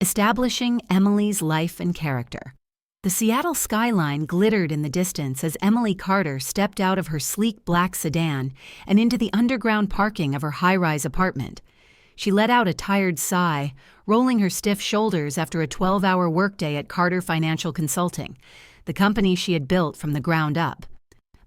establishing Emily's life and character. The Seattle skyline glittered in the distance as Emily Carter stepped out of her sleek black sedan and into the underground parking of her high-rise apartment. She let out a tired sigh, rolling her stiff shoulders after a 12-hour workday at Carter Financial Consulting, the company she had built from the ground up.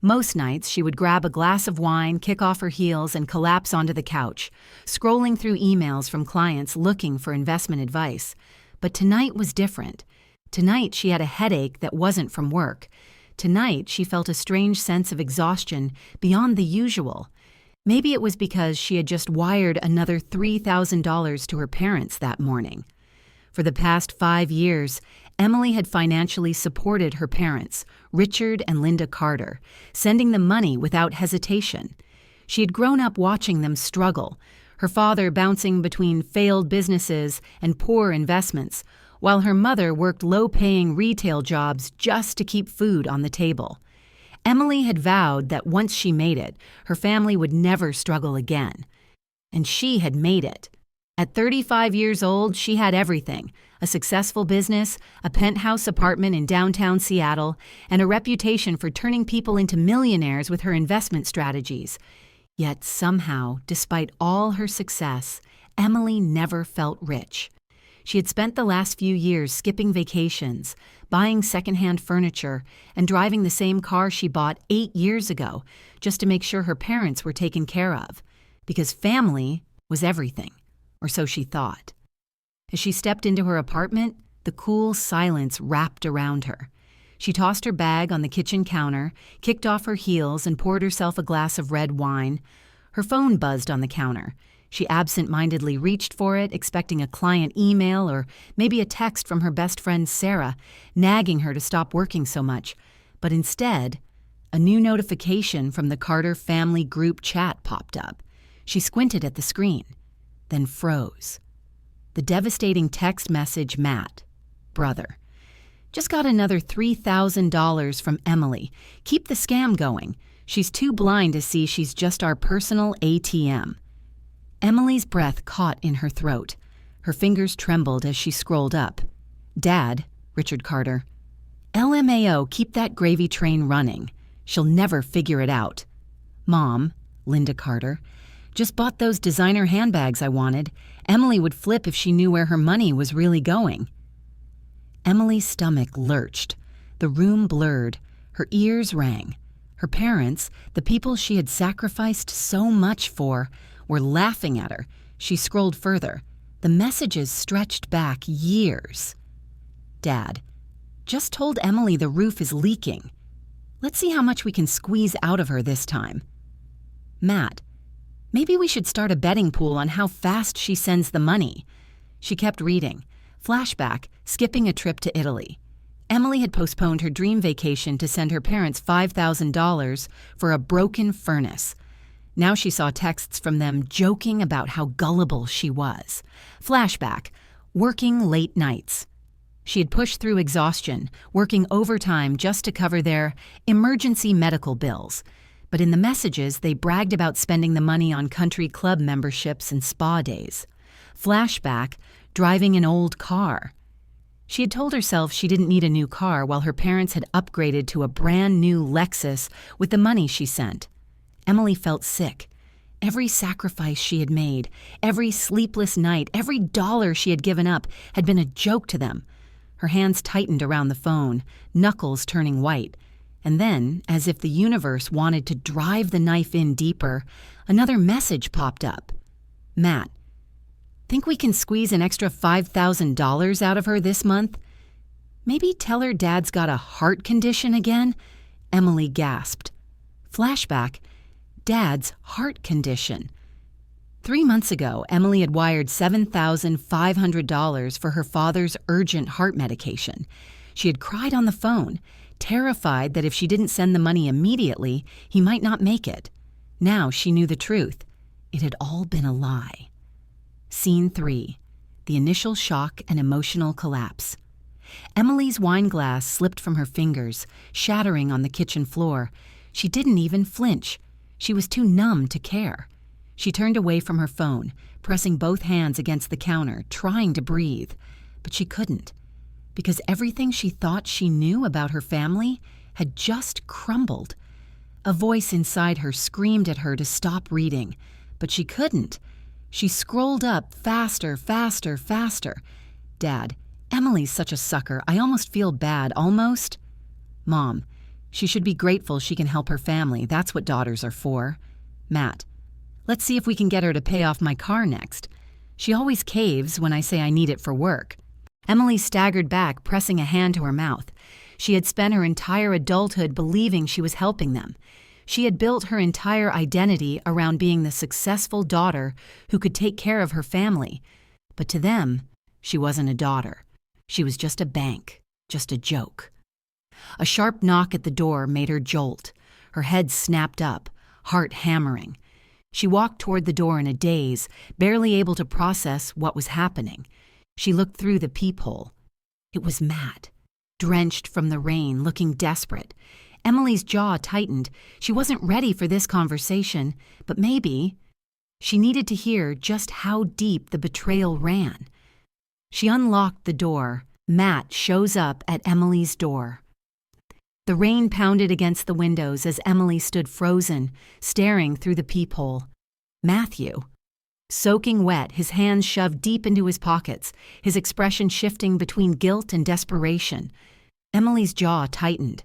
Most nights, she would grab a glass of wine, kick off her heels, and collapse onto the couch, scrolling through emails from clients looking for investment advice. But tonight was different. Tonight, she had a headache that wasn't from work. Tonight, she felt a strange sense of exhaustion beyond the usual. Maybe it was because she had just wired another $3,000 to her parents that morning. For the past 5 years, Emily had financially supported her parents, Richard and Linda Carter, sending them money without hesitation. She had grown up watching them struggle, her father bouncing between failed businesses and poor investments, while her mother worked low-paying retail jobs just to keep food on the table. Emily had vowed that once she made it, her family would never struggle again. And she had made it. At 35 years old, she had everything: a successful business, a penthouse apartment in downtown Seattle, and a reputation for turning people into millionaires with her investment strategies. Yet somehow, despite all her success, Emily never felt rich. She had spent the last few years skipping vacations, buying secondhand furniture, and driving the same car she bought 8 years ago just to make sure her parents were taken care of. Because family was everything, or so she thought. As she stepped into her apartment, the cool silence wrapped around her. She tossed her bag on the kitchen counter, kicked off her heels, and poured herself a glass of red wine. Her phone buzzed on the counter. She absent-mindedly reached for it, expecting a client email or maybe a text from her best friend Sarah, nagging her to stop working so much. But instead, a new notification from the Carter family group chat popped up. She squinted at the screen, then froze. The devastating text message, Matt, brother. Just got another $3,000 from Emily. Keep the scam going. She's too blind to see she's just our personal ATM. Emily's breath caught in her throat. Her fingers trembled as she scrolled up. Dad, Richard Carter. LMAO, keep that gravy train running. She'll never figure it out. Mom, Linda Carter. Just bought those designer handbags I wanted. Emily would flip if she knew where her money was really going. Emily's stomach lurched. The room blurred. Her ears rang. Her parents, the people she had sacrificed so much for, were laughing at her. She scrolled further. The messages stretched back years. Dad, just told Emily the roof is leaking. Let's see how much we can squeeze out of her this time. Matt, maybe we should start a betting pool on how fast she sends the money. She kept reading. Flashback, skipping a trip to Italy. Emily had postponed her dream vacation to send her parents $5,000 for a broken furnace. Now she saw texts from them joking about how gullible she was. Flashback, working late nights. She had pushed through exhaustion, working overtime just to cover their emergency medical bills. But in the messages, they bragged about spending the money on country club memberships and spa days. Flashback, driving an old car. She had told herself she didn't need a new car while her parents had upgraded to a brand new Lexus with the money she sent. Emily felt sick. Every sacrifice she had made, every sleepless night, every dollar she had given up had been a joke to them. Her hands tightened around the phone, knuckles turning white. And then, as if the universe wanted to drive the knife in deeper, another message popped up. Matt, think we can squeeze an extra $5,000 out of her this month? Maybe tell her Dad's got a heart condition again? Emily gasped. Flashback, Dad's heart condition. 3 months ago, Emily had wired $7,500 for her father's urgent heart medication. She had cried on the phone, terrified that if she didn't send the money immediately, he might not make it. Now she knew the truth. It had all been a lie. Scene 3. The initial shock and emotional collapse. Emily's wine glass slipped from her fingers, shattering on the kitchen floor. She didn't even flinch. She was too numb to care. She turned away from her phone, pressing both hands against the counter, trying to breathe. But she couldn't, because everything she thought she knew about her family had just crumbled. A voice inside her screamed at her to stop reading, but she couldn't. She scrolled up faster, faster, faster. Dad, Emily's such a sucker. I almost feel bad, almost. Mom, she should be grateful she can help her family. That's what daughters are for. Matt, let's see if we can get her to pay off my car next. She always caves when I say I need it for work. Emily staggered back, pressing a hand to her mouth. She had spent her entire adulthood believing she was helping them. She had built her entire identity around being the successful daughter who could take care of her family. But to them, she wasn't a daughter. She was just a bank, just a joke. A sharp knock at the door made her jolt. Her head snapped up, heart hammering. She walked toward the door in a daze, barely able to process what was happening. She looked through the peephole. It was Matt, drenched from the rain, looking desperate. Emily's jaw tightened. She wasn't ready for this conversation, but maybe she needed to hear just how deep the betrayal ran. She unlocked the door. Matt shows up at Emily's door. The rain pounded against the windows as Emily stood frozen, staring through the peephole. Matthew, soaking wet, his hands shoved deep into his pockets, his expression shifting between guilt and desperation. Emily's jaw tightened.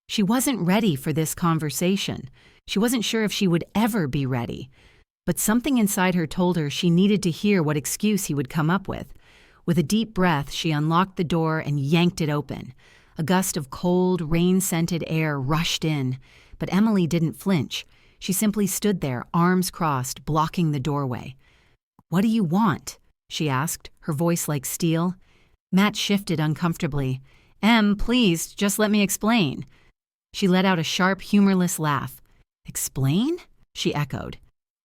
She wasn't ready for this conversation. She wasn't sure if she would ever be ready. But something inside her told her she needed to hear what excuse he would come up with. With a deep breath, she unlocked the door and yanked it open. A gust of cold, rain-scented air rushed in, but Emily didn't flinch. She simply stood there, arms crossed, blocking the doorway. "What do you want?" she asked, her voice like steel. Matt shifted uncomfortably. "Em, please, just let me explain." She let out a sharp, humorless laugh. "Explain?" she echoed.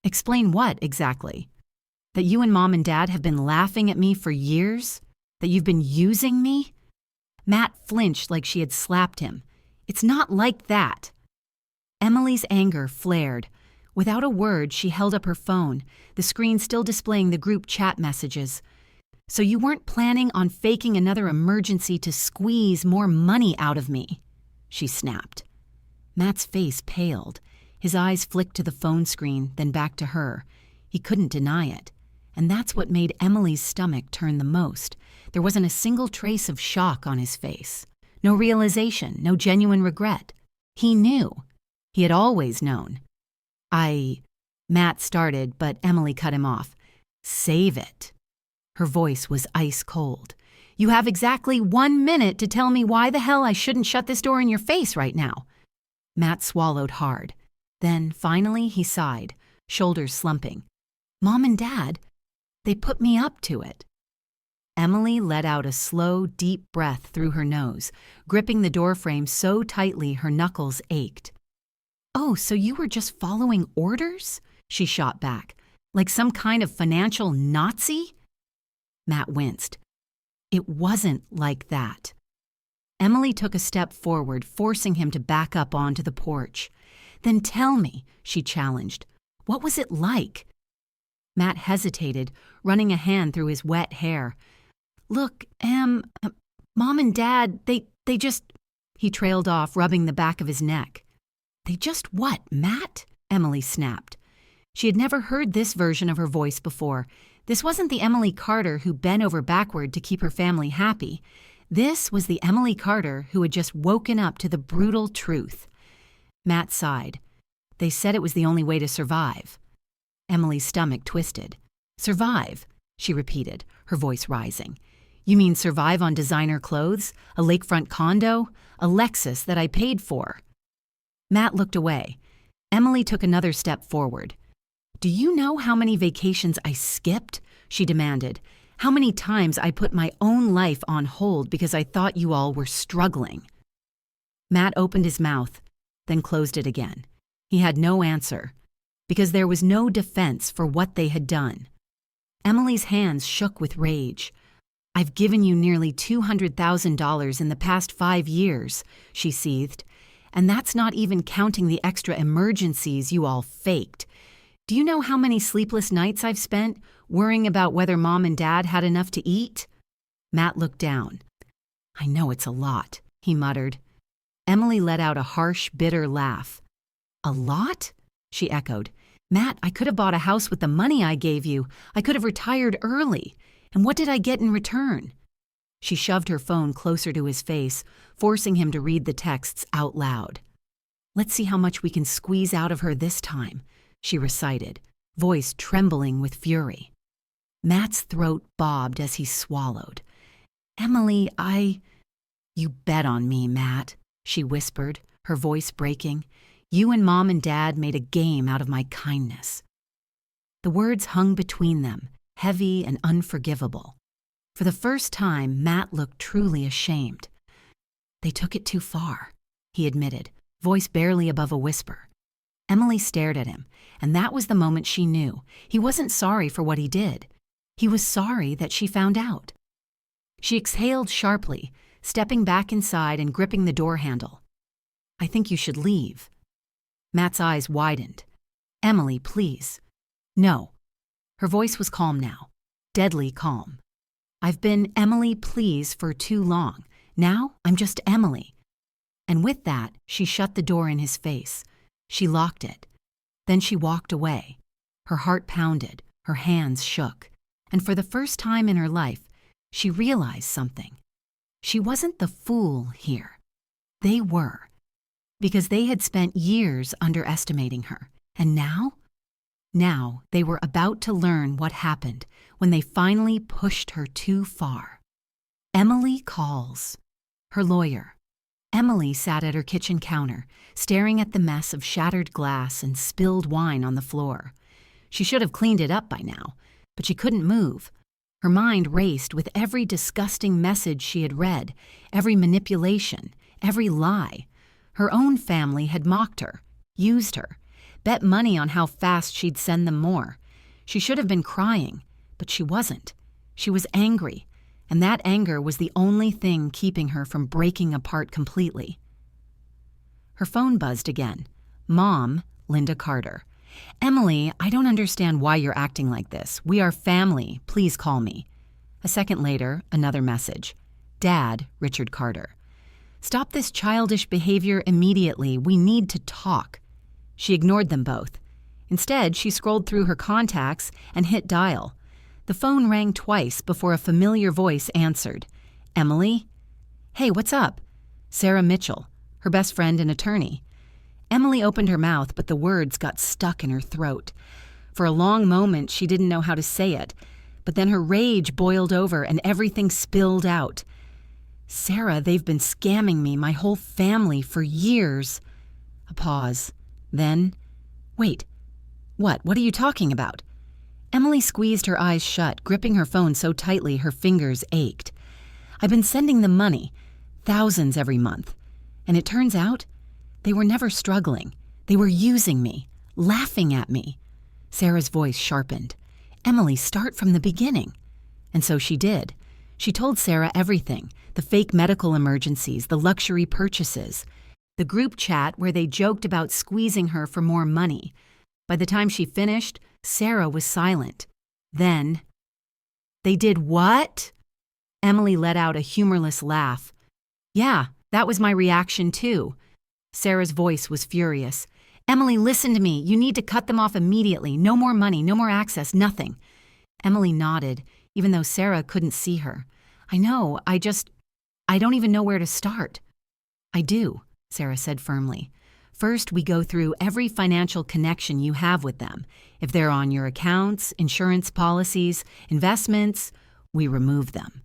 "Explain what, exactly? That you and Mom and Dad have been laughing at me for years? That you've been using me?" Matt flinched like she had slapped him. "It's not like that." Emily's anger flared. Without a word, she held up her phone, the screen still displaying the group chat messages. "So you weren't planning on faking another emergency to squeeze more money out of me?" she snapped. Matt's face paled. His eyes flicked to the phone screen, then back to her. He couldn't deny it. And that's what made Emily's stomach turn the most. There wasn't a single trace of shock on his face. No realization, no genuine regret. He knew. He had always known. Matt started, but Emily cut him off. "Save it." Her voice was ice cold. "You have exactly 1 minute to tell me why the hell I shouldn't shut this door in your face right now." Matt swallowed hard. Then, finally, he sighed, shoulders slumping. "Mom and Dad, they put me up to it." Emily let out a slow, deep breath through her nose, gripping the doorframe so tightly her knuckles ached. "Oh, so you were just following orders?" she shot back. "Like some kind of financial Nazi?" Matt winced. "It wasn't like that." Emily took a step forward, forcing him to back up onto the porch. "Then tell me," she challenged. "What was it like?" Matt hesitated, running a hand through his wet hair. "Look, Mom and Dad, they just—" He trailed off, rubbing the back of his neck. "They just what, Matt?" Emily snapped. She had never heard this version of her voice before. This wasn't the Emily Carter who bent over backward to keep her family happy. This was the Emily Carter who had just woken up to the brutal truth. Matt sighed. "They said it was the only way to survive." Emily's stomach twisted. "Survive," she repeated, her voice rising. "You mean survive on designer clothes, a lakefront condo, a Lexus that I paid for?" Matt looked away. Emily took another step forward. "Do you know how many vacations I skipped?" she demanded. "How many times I put my own life on hold because I thought you all were struggling?" Matt opened his mouth, then closed it again. He had no answer, because there was no defense for what they had done. Emily's hands shook with rage. "I've given you nearly $200,000 in the past 5 years, she seethed. "And that's not even counting the extra emergencies you all faked. Do you know how many sleepless nights I've spent worrying about whether Mom and Dad had enough to eat?" Matt looked down. "I know it's a lot," he muttered. Emily let out a harsh, bitter laugh. "A lot?" she echoed. "Matt, I could have bought a house with the money I gave you. I could have retired early. And what did I get in return?" She shoved her phone closer to his face, forcing him to read the texts out loud. "Let's see how much we can squeeze out of her this time," she recited, voice trembling with fury. Matt's throat bobbed as he swallowed. "Emily, You bet on me, Matt," she whispered, her voice breaking. "You and Mom and Dad made a game out of my kindness." The words hung between them, heavy and unforgivable. For the first time, Matt looked truly ashamed. "They took it too far," he admitted, voice barely above a whisper. Emily stared at him, and that was the moment she knew. He wasn't sorry for what he did. He was sorry that she found out. She exhaled sharply, stepping back inside and gripping the door handle. "I think you should leave." Matt's eyes widened. "Emily, please." "No." Her voice was calm now, deadly calm. "I've been Emily, please for too long. Now I'm just Emily." And with that, she shut the door in his face. She locked it. Then she walked away. Her heart pounded, her hands shook. And for the first time in her life, she realized something. She wasn't the fool here. They were. Because they had spent years underestimating her. And now? Now they were about to learn what happened when they finally pushed her too far. Emily calls. Her lawyer. Emily sat at her kitchen counter, staring at the mess of shattered glass and spilled wine on the floor. She should have cleaned it up by now, but she couldn't move. Her mind raced with every disgusting message she had read, every manipulation, every lie. Her own family had mocked her, used her, bet money on how fast she'd send them more. She should have been crying, but she wasn't. She was angry, and that anger was the only thing keeping her from breaking apart completely. Her phone buzzed again. Mom, Linda Carter. "Emily, I don't understand why you're acting like this. We are family. Please call me." A second later, another message. Dad, Richard Carter. "Stop this childish behavior immediately. We need to talk." She ignored them both. Instead, she scrolled through her contacts and hit dial. The phone rang twice before a familiar voice answered. "Emily?" "Hey, what's up?" Sarah Mitchell, her best friend and attorney. Emily opened her mouth, but the words got stuck in her throat. For a long moment, she didn't know how to say it, but then her rage boiled over and everything spilled out. "Sarah, they've been scamming me, my whole family, for years." A pause. Then, "Wait, what are you talking about?" Emily squeezed her eyes shut, gripping her phone so tightly her fingers ached. "I've been sending them money, thousands every month, and it turns out they were never struggling. They were using me, laughing at me." Sarah's voice sharpened. "Emily, start from the beginning." And so she did. She told Sarah everything, the fake medical emergencies, the luxury purchases, the group chat where they joked about squeezing her for more money. By the time she finished, Sarah was silent. Then, "They did what?" Emily let out a humorless laugh. "Yeah, that was my reaction too." Sarah's voice was furious. "Emily, listen to me. You need to cut them off immediately. No more money, no more access, nothing." Emily nodded, even though Sarah couldn't see her. "I know, I don't even know where to start." "I do," Sarah said firmly. "First, we go through every financial connection you have with them. If they're on your accounts, insurance policies, investments, we remove them."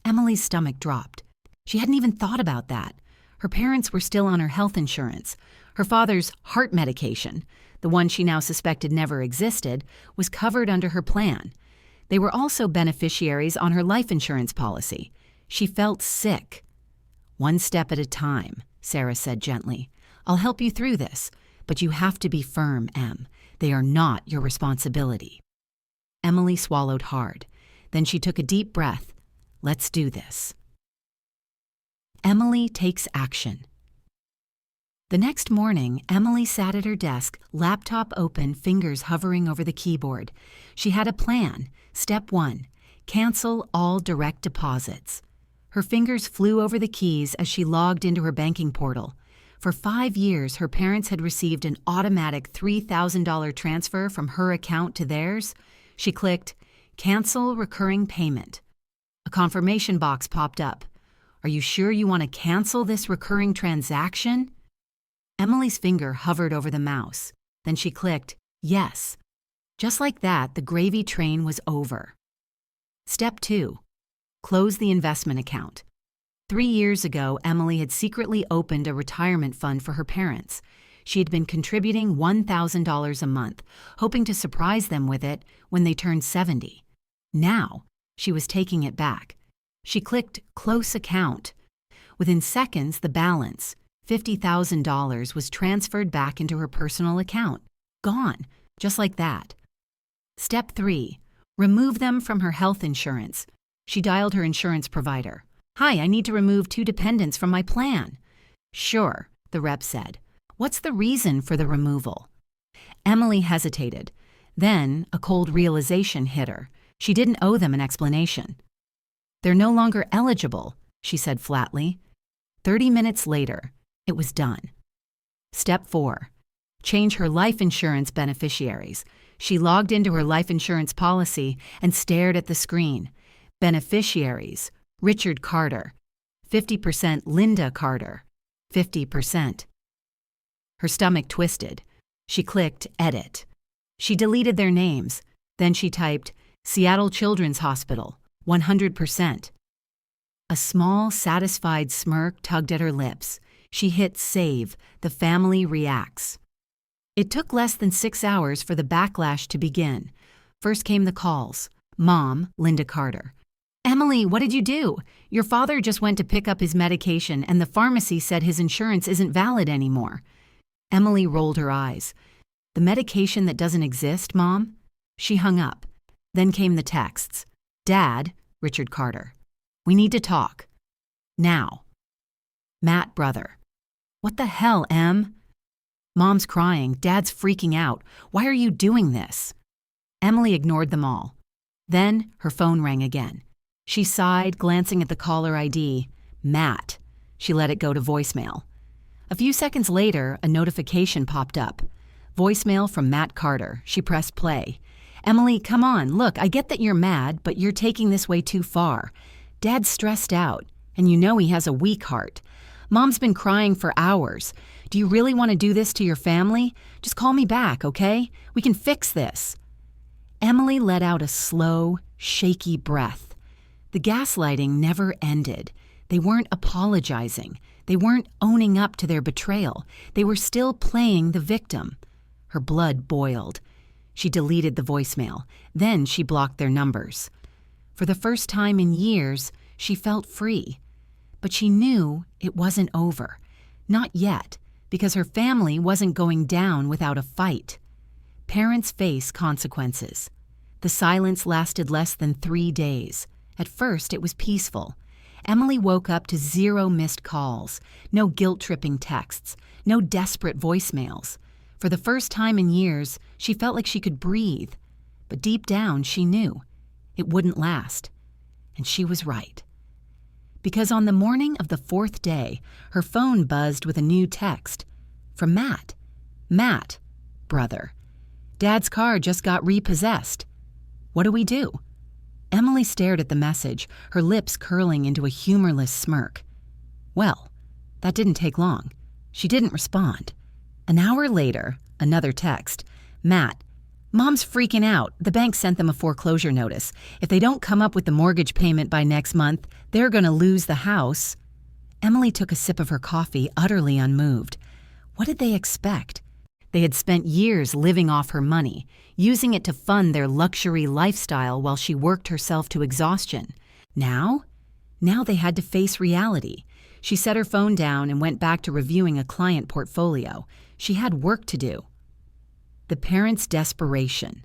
Emily's stomach dropped. She hadn't even thought about that. Her parents were still on her health insurance. Her father's heart medication, the one she now suspected never existed, was covered under her plan. They were also beneficiaries on her life insurance policy. She felt sick. "One step at a time," Sarah said gently. "I'll help you through this, but you have to be firm, Em. They are not your responsibility." Emily swallowed hard. Then she took a deep breath. "Let's do this." Emily takes action. The next morning, Emily sat at her desk, laptop open, fingers hovering over the keyboard. She had a plan. Step 1, Cancel all direct deposits. Her fingers flew over the keys as she logged into her banking portal. For 5 years, her parents had received an automatic $3,000 transfer from her account to theirs. She clicked, Cancel recurring payment. A confirmation box popped up. Are you sure you want to cancel this recurring transaction? Emily's finger hovered over the mouse. Then she clicked, Yes. Just like that, the gravy train was over. Step 2. Close the investment account. 3 years ago, Emily had secretly opened a retirement fund for her parents. She had been contributing $1,000 a month, hoping to surprise them with it when they turned 70. Now, she was taking it back. She clicked Close Account. Within seconds, the balance, $50,000, was transferred back into her personal account. Gone, just like that. Step 3. Remove them from her health insurance. She dialed her insurance provider. Hi, I need to remove 2 dependents from my plan. Sure, the rep said. What's the reason for the removal? Emily hesitated. Then a cold realization hit her. She didn't owe them an explanation. They're no longer eligible, she said flatly. 30 minutes later, it was done. Step 4. Change her life insurance beneficiaries. She logged into her life insurance policy and stared at the screen. Beneficiaries, Richard Carter. 50% Linda Carter. 50%. Her stomach twisted. She clicked Edit. She deleted their names. Then she typed Seattle Children's Hospital, 100%. A small, satisfied smirk tugged at her lips. She hit Save. The family reacts. It took less than 6 hours for the backlash to begin. First came the calls. Mom, Linda Carter. Emily, what did you do? Your father just went to pick up his medication and the pharmacy said his insurance isn't valid anymore. Emily rolled her eyes. The medication that doesn't exist, Mom? She hung up. Then came the texts. Dad, Richard Carter. We need to talk. Now. Matt, brother. What the hell, Em? Mom's crying. Dad's freaking out. Why are you doing this? Emily ignored them all. Then her phone rang again. She sighed, glancing at the caller ID. Matt. She let it go to voicemail. A few seconds later, a notification popped up. Voicemail from Matt Carter. She pressed play. Emily, come on. Look, I get that you're mad, but you're taking this way too far. Dad's stressed out, and you know he has a weak heart. Mom's been crying for hours. Do you really want to do this to your family? Just call me back, okay? We can fix this. Emily let out a slow, shaky breath. The gaslighting never ended. They weren't apologizing. They weren't owning up to their betrayal. They were still playing the victim. Her blood boiled. She deleted the voicemail. Then she blocked their numbers. For the first time in years, she felt free. But she knew it wasn't over. Not yet, because her family wasn't going down without a fight. Parents face consequences. The silence lasted less than 3 days. At first, it was peaceful. Emily woke up to 0 missed calls, no guilt-tripping texts, no desperate voicemails. For the first time in years, she felt like she could breathe. But deep down, she knew it wouldn't last. And she was right. Because on the morning of the 4th day, her phone buzzed with a new text. From Matt. Matt, brother. Dad's car just got repossessed. What do we do? Emily stared at the message, her lips curling into a humorless smirk. Well, that didn't take long. She didn't respond. An hour later, another text. Matt, Mom's freaking out. The bank sent them a foreclosure notice. If they don't come up with the mortgage payment by next month, they're going to lose the house. Emily took a sip of her coffee, utterly unmoved. What did they expect? They had spent years living off her money, using it to fund their luxury lifestyle while she worked herself to exhaustion. Now they had to face reality. She set her phone down and went back to reviewing a client portfolio. She had work to do. The parents' desperation.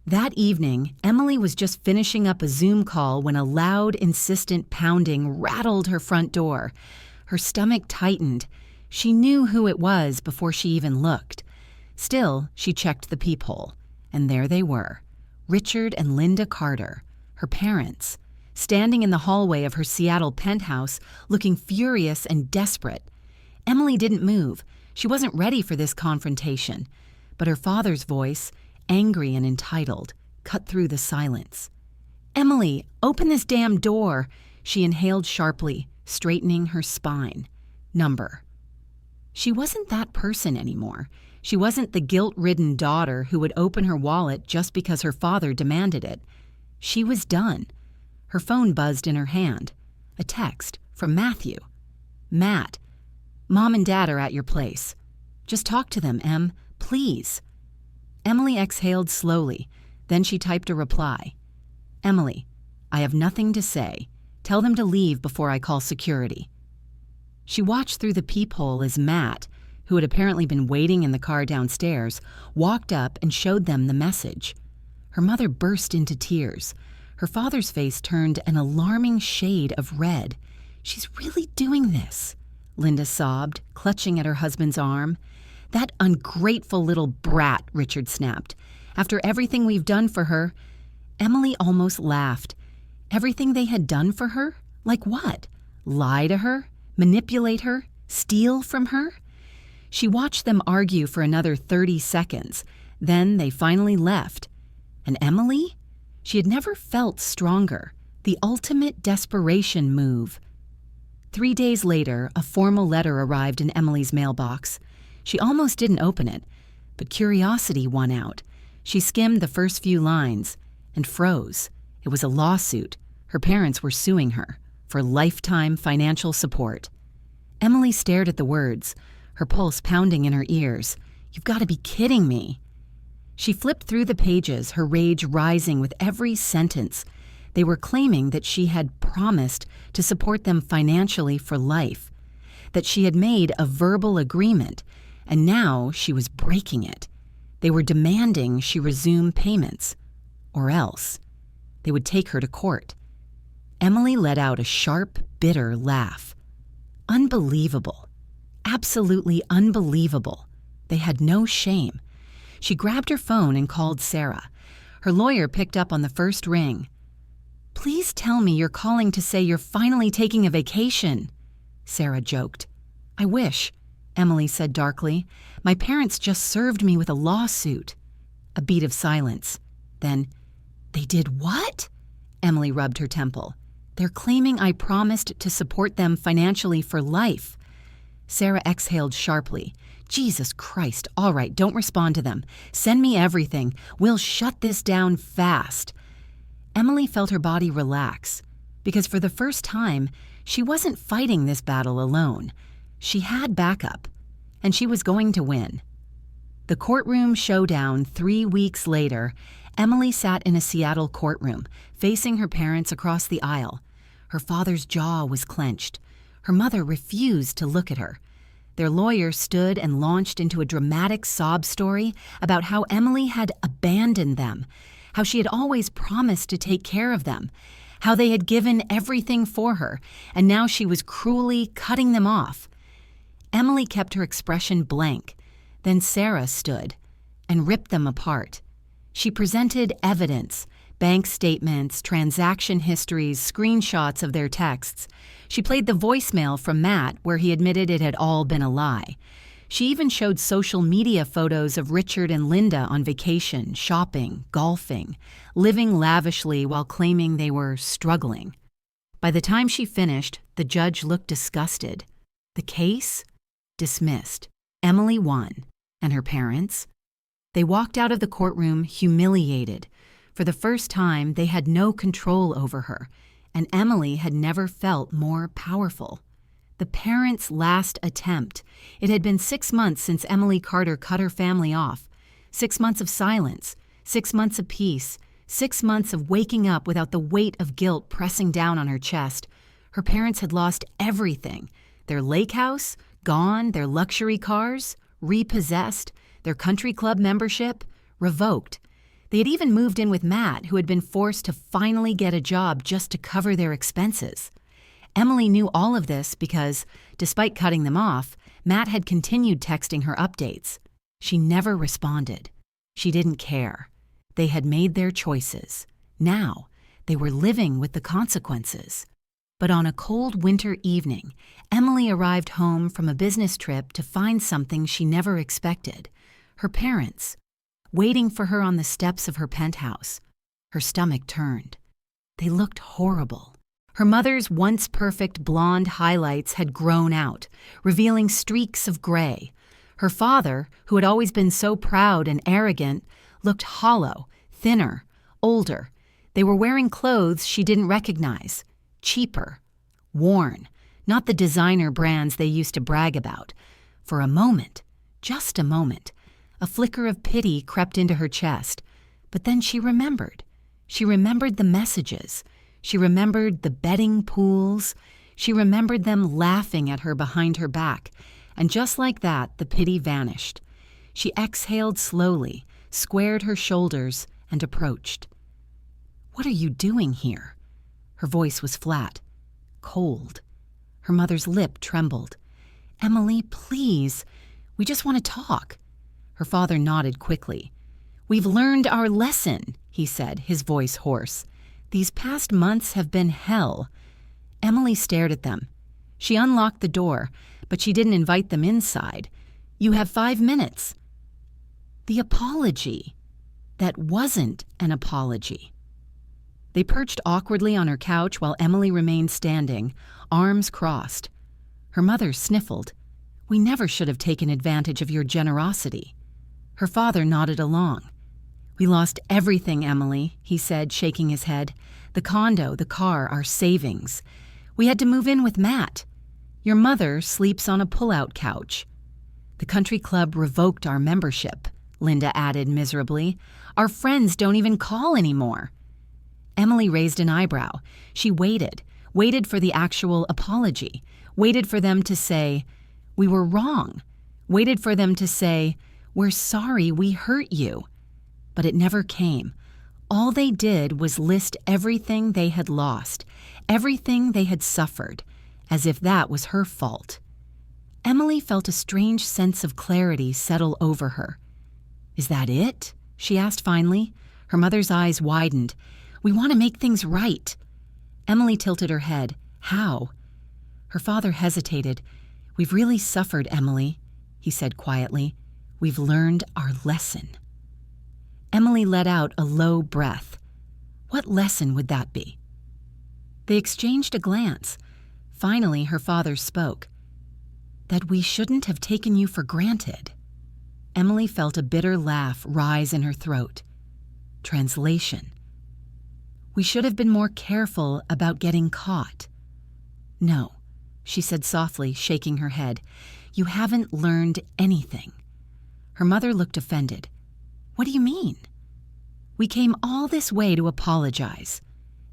That evening, Emily was just finishing up a Zoom call when a loud, insistent pounding rattled her front door. Her stomach tightened. She knew who it was before she even looked. Still, she checked the peephole, and there they were, Richard and Linda Carter, Her parents, standing in the hallway of her Seattle penthouse, looking furious and desperate. Emily didn't move. She wasn't ready for this confrontation. But her father's voice, angry and entitled, cut through the silence. "Emily, open this damn door," she inhaled sharply, straightening her spine. Number. She wasn't that person anymore. She wasn't the guilt-ridden daughter who would open her wallet just because her father demanded it. She was done. Her phone buzzed in her hand. A text from Matthew. "Matt, Mom and Dad are at your place. Just talk to them, Em, please." Emily exhaled slowly. Then she typed a reply. "Emily, I have nothing to say. Tell them to leave before I call security." She watched through the peephole as Matt, who had apparently been waiting in the car downstairs, walked up and showed them the message. Her mother burst into tears. Her father's face turned an alarming shade of red. "She's really doing this," Linda sobbed, clutching at her husband's arm. "That ungrateful little brat," Richard snapped. "After everything we've done for her." Emily almost laughed. Everything they had done for her? Like what? Lie to her? Manipulate her? Steal from her? She watched them argue for another 30 seconds. Then they finally left. And Emily? She had never felt stronger. The ultimate desperation move. 3 days later, a formal letter arrived in Emily's mailbox. She almost didn't open it, but curiosity won out. She skimmed the first few lines and froze. It was a lawsuit. Her parents were suing her for lifetime financial support. Emily stared at the words, her pulse pounding in her ears. "You've got to be kidding me." She flipped through the pages, her rage rising with every sentence. They were claiming that she had promised to support them financially for life, that she had made a verbal agreement, and now she was breaking it. They were demanding she resume payments, or else they would take her to court. Emily let out a sharp, bitter laugh. Unbelievable. Absolutely unbelievable. They had no shame. She grabbed her phone and called Sarah. Her lawyer picked up on the first ring. "Please tell me you're calling to say you're finally taking a vacation," Sarah joked. "I wish," Emily said darkly. "My parents just served me with a lawsuit." A beat of silence. Then, "They did what?" Emily rubbed her temple. "They're claiming I promised to support them financially for life." Sarah exhaled sharply. "Jesus Christ, all right, don't respond to them. Send me everything. We'll shut this down fast." Emily felt her body relax, because for the first time, she wasn't fighting this battle alone. She had backup, and she was going to win. The courtroom showdown 3 weeks later, Emily sat in a Seattle courtroom, facing her parents across the aisle. Her father's jaw was clenched. Her mother refused to look at her. Their lawyer stood and launched into a dramatic sob story about how Emily had abandoned them, how she had always promised to take care of them, how they had given everything for her, and now she was cruelly cutting them off. Emily kept her expression blank. Then Sarah stood and ripped them apart. She presented evidence, bank statements, transaction histories, screenshots of their texts. She played the voicemail from Matt where he admitted it had all been a lie. She even showed social media photos of Richard and Linda on vacation, shopping, golfing, living lavishly while claiming they were struggling. By the time she finished, the judge looked disgusted. The case? Dismissed. Emily won. And her parents? They walked out of the courtroom humiliated. For the first time, they had no control over her, and Emily had never felt more powerful. The parents' last attempt. It had been 6 months since Emily Carter cut her family off. 6 months of silence, 6 months of peace, 6 months of waking up without the weight of guilt pressing down on her chest. Her parents had lost everything. Their lake house, gone, their luxury cars, repossessed, their country club membership, revoked. They had even moved in with Matt, who had been forced to finally get a job just to cover their expenses. Emily knew all of this because, despite cutting them off, Matt had continued texting her updates. She never responded. She didn't care. They had made their choices. Now, They were living with the consequences. But on a cold winter evening, Emily arrived home from a business trip to find something she never expected: her parents, waiting for her on the steps of her penthouse. Her stomach turned. They looked horrible. Her mother's once perfect blonde highlights had grown out, revealing streaks of gray. Her father, who had always been so proud and arrogant, looked hollow, thinner, older. They were wearing clothes she didn't recognize, cheaper, worn, not the designer brands they used to brag about. For a moment, just a moment, a flicker of pity crept into her chest. But then she remembered. She remembered the messages. She remembered the betting pools. She remembered them laughing at her behind her back. And just like that, the pity vanished. She exhaled slowly, squared her shoulders, and approached. "What are you doing here?" Her voice was flat, cold. Her mother's lip trembled. "Emily, please. We just want to talk." Her father nodded quickly. "We've learned our lesson," he said, his voice hoarse. "These past months have been hell." Emily stared at them. She unlocked the door, but she didn't invite them inside. "You have 5 minutes." The apology. That wasn't an apology. They perched awkwardly on her couch while Emily remained standing, arms crossed. Her mother sniffled. "We never should have taken advantage of your generosity." Her father nodded along. "We lost everything, Emily," he said, shaking his head. "The condo, the car, our savings. We had to move in with Matt. Your mother sleeps on a pull-out couch." "The country club revoked our membership," Linda added miserably. "Our friends don't even call anymore." Emily raised an eyebrow. She waited for the actual apology, waited for them to say, "We were wrong," waited for them to say, "We're sorry we hurt you." But it never came. All they did was list everything they had lost, everything they had suffered, as if that was her fault. Emily felt a strange sense of clarity settle over her. "Is that it?" she asked finally. Her mother's eyes widened. "We want to make things right." Emily tilted her head. "How?" Her father hesitated. "We've really suffered, Emily," he said quietly. "We've learned our lesson." Emily let out a low breath. What lesson would that be? They exchanged a glance. Finally, her father spoke. "That we shouldn't have taken you for granted." Emily felt a bitter laugh rise in her throat. Translation: "We should have been more careful about getting caught." "No," she said softly, shaking her head. "You haven't learned anything." Her mother looked offended. "What do you mean?" "We came all this way to apologize."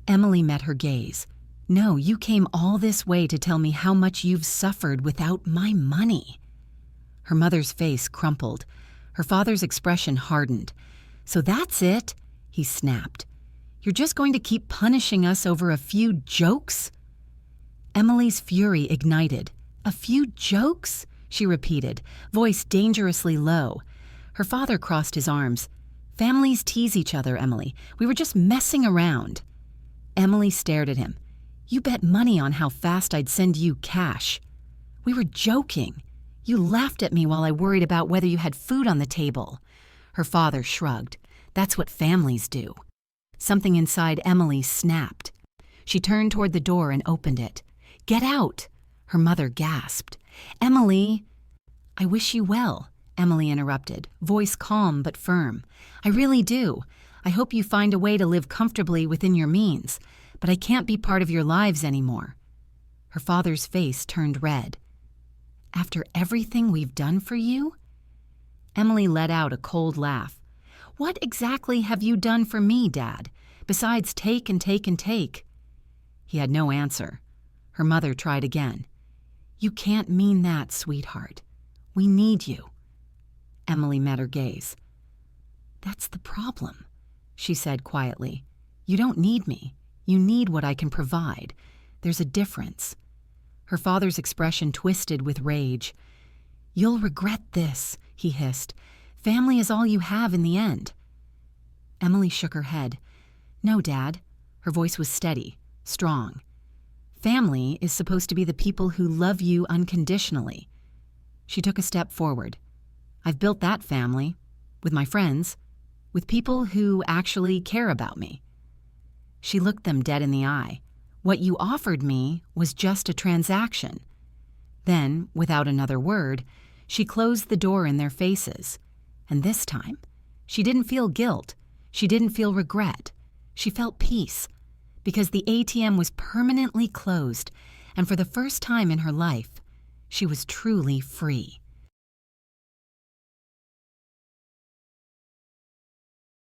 Emily met her gaze. "No, you came all this way to tell me how much you've suffered without my money." Her mother's face crumpled. Her father's expression hardened. "So that's it," he snapped. "You're just going to keep punishing us over a few jokes?" Emily's fury ignited. "A few jokes?" she repeated, voice dangerously low. Her father crossed his arms. "Families tease each other, Emily. We were just messing around." Emily stared at him. "You bet money on how fast I'd send you cash." "We were joking. You laughed at me while I worried about whether you had food on the table." Her father shrugged. "That's what families do." Something inside Emily snapped. She turned toward the door and opened it. "Get out!" Her mother gasped. "Emily—" "I wish you well," Emily interrupted, voice calm but firm. "I really do. I hope you find a way to live comfortably within your means, but I can't be part of your lives anymore." Her father's face turned red. "After everything we've done for you?" Emily let out a cold laugh. "What exactly have you done for me, Dad, besides take and take and take?" He had no answer. Her mother tried again. "You can't mean that, sweetheart. We need you." Emily met her gaze. "That's the problem," she said quietly. "You don't need me. You need what I can provide. There's a difference." Her father's expression twisted with rage. "You'll regret this," he hissed. "Family is all you have in the end." Emily shook her head. "No, Dad. Her voice was steady, strong. Family is supposed to be the people who love you unconditionally. She took a step forward. I've built that family, with my friends, with people who actually care about me. She looked them dead in the eye. What you offered me was just a transaction. Then, without another word, she closed the door in their faces. And this time, she didn't feel guilt. She didn't feel regret. She felt peace, because the ATM was permanently closed, and for the first time in her life, she was truly free.